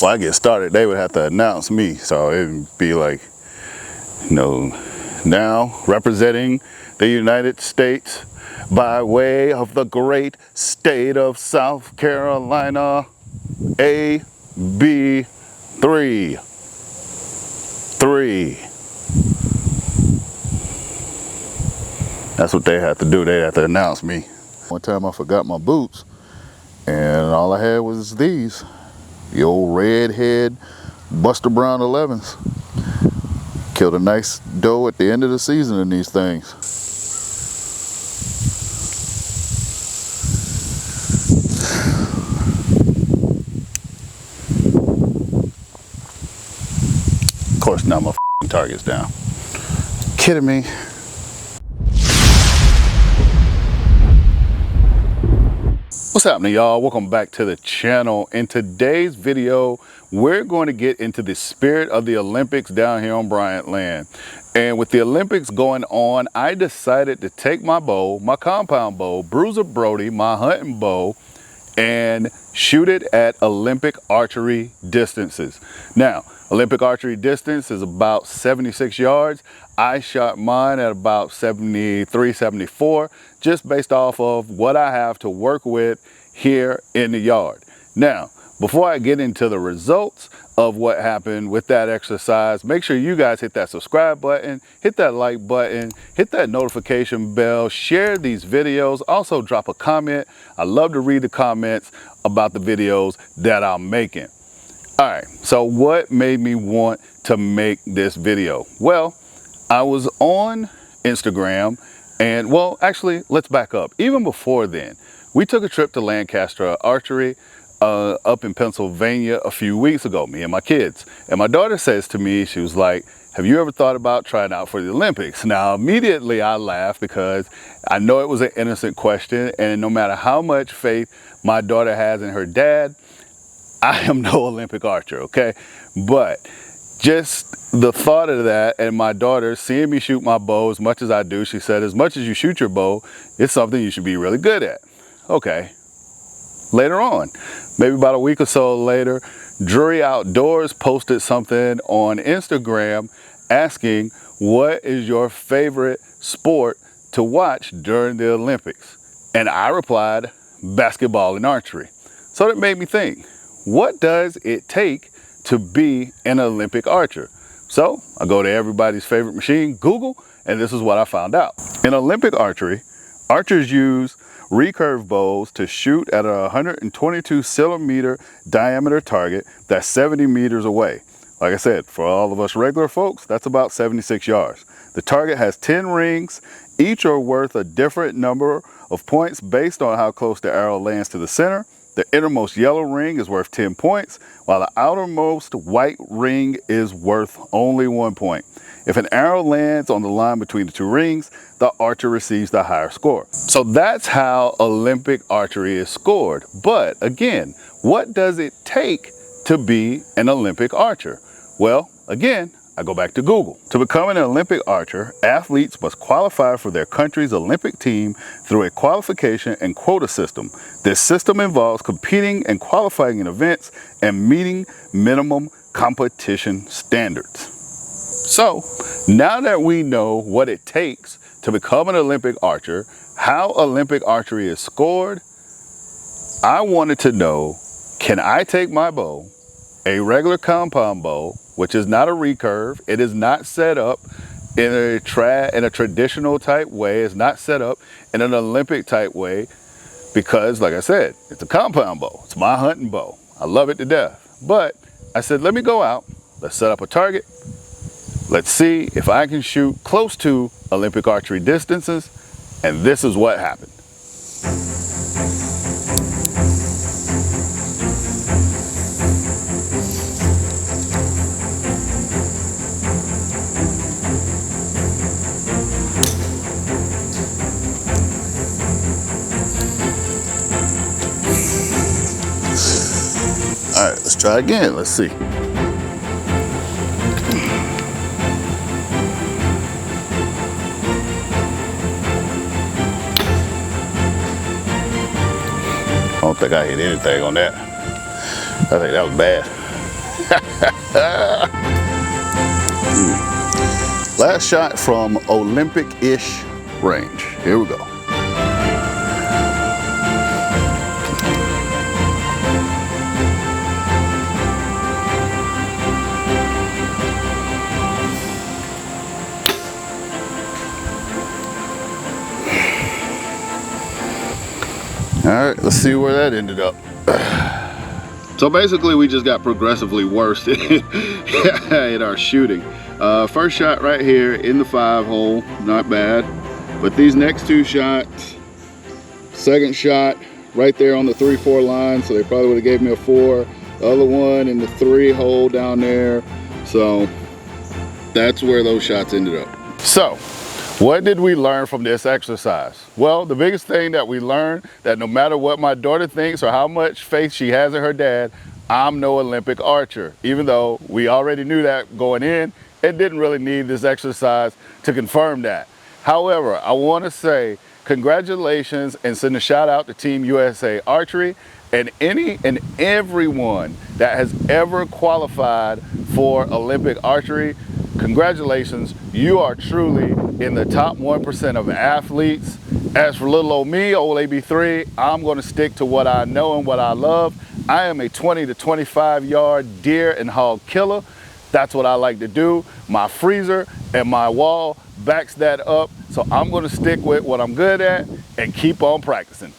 before I get started, they would have to announce me. So it would be like, you know, now representing the United States by way of the great state of South Carolina, AB 3. That's what they have to do. They have to announce me. One time I forgot my boots, and all I had was these, the old redhead Buster Brown 11s. Killed a nice doe at the end of the season in these things. Of course, now my target's down. Kidding me? What's happening, y'all? Welcome back to the channel. In today's video, we're going to get into the spirit of the Olympics down here on Bryant land. And with the Olympics going on, I decided to take my bow, my compound bow, Bruiser Brody, my hunting bow, and shoot it at Olympic archery distances. Now, Olympic archery distance is about 76 yards. I shot mine at about 73, 74, just based off of what I have to work with here in the yard. Now, before I get into the results of what happened with that exercise, make sure you guys hit that subscribe button, hit that like button, hit that notification bell, share these videos, also drop a comment. I love to read the comments about the videos that I'm making. All right, so what made me want to make this video? Well, I was on Instagram and, well, actually, let's back up. Even before then, we took a trip to Lancaster Archery up in Pennsylvania a few weeks ago, me and my kids. And my daughter says to me, she was like, have you ever thought about trying out for the Olympics? Now, immediately I laughed because I know it was an innocent question, and no matter how much faith my daughter has in her dad, I am no Olympic archer, okay? But just the thought of that, and my daughter seeing me shoot my bow as much as I do, she said, as much as you shoot your bow, it's something you should be really good at. Okay. Later on, maybe about a week or so later, Drury Outdoors posted something on Instagram asking, what is your favorite sport to watch during the Olympics? And I replied, basketball and archery. So that made me think, what does it take to be an Olympic archer? So I go to everybody's favorite machine, Google, and this is what I found out. In Olympic archery, archers use recurve bows to shoot at a 122 centimeter diameter target that's 70 meters away. Like I said, for all of us regular folks, that's about 76 yards. The target has 10 rings. Each are worth a different number of points based on how close the arrow lands to the center. The innermost yellow ring is worth 10 points, while the outermost white ring is worth only 1 point. If an arrow lands on the line between the two rings, the archer receives the higher score. So that's how Olympic archery is scored. But again, what does it take to be an Olympic archer? Well, again, I go back to Google. To become an Olympic archer, athletes must qualify for their country's Olympic team through a qualification and quota system. This system involves competing and qualifying in events and meeting minimum competition standards. So now that we know what it takes to become an Olympic archer, how Olympic archery is scored, I wanted to know, can I take my bow, a regular compound bow, which is not a recurve, it is not set up in a traditional type way, it's not set up in an Olympic type way, because like I said, it's a compound bow, it's my hunting bow, I love it to death. But I said, let me go out, let's set up a target, let's see if I can shoot close to Olympic archery distances, and this is what happened. All right, let's try again. Let's see. I don't think I hit anything on that. I think that was bad. Last shot from Olympic-ish range. Here we go. All right, let's see where that ended up. So basically we just got progressively worse at our shooting. First shot right here in the 5 hole, not bad. But these next 2 shots, second shot right there on the 3-4 line, so they probably would have gave me a 4. The other one in the 3 hole down there. So that's where those shots ended up. So what did we learn from this exercise? Well, the biggest thing that we learned, that no matter what my daughter thinks or how much faith she has in her dad, I'm no Olympic archer. Even though we already knew that going in, it didn't really need this exercise to confirm that. However, I want to say congratulations and send a shout out to Team USA Archery and any and everyone that has ever qualified for Olympic archery. Congratulations, you are truly in the top 1% of athletes. As for little old me, old AB3, I'm gonna stick to what I know and what I love. I am a 20 to 25 yard deer and hog killer. That's what I like to do. My freezer and my wall backs that up. So I'm gonna stick with what I'm good at and keep on practicing.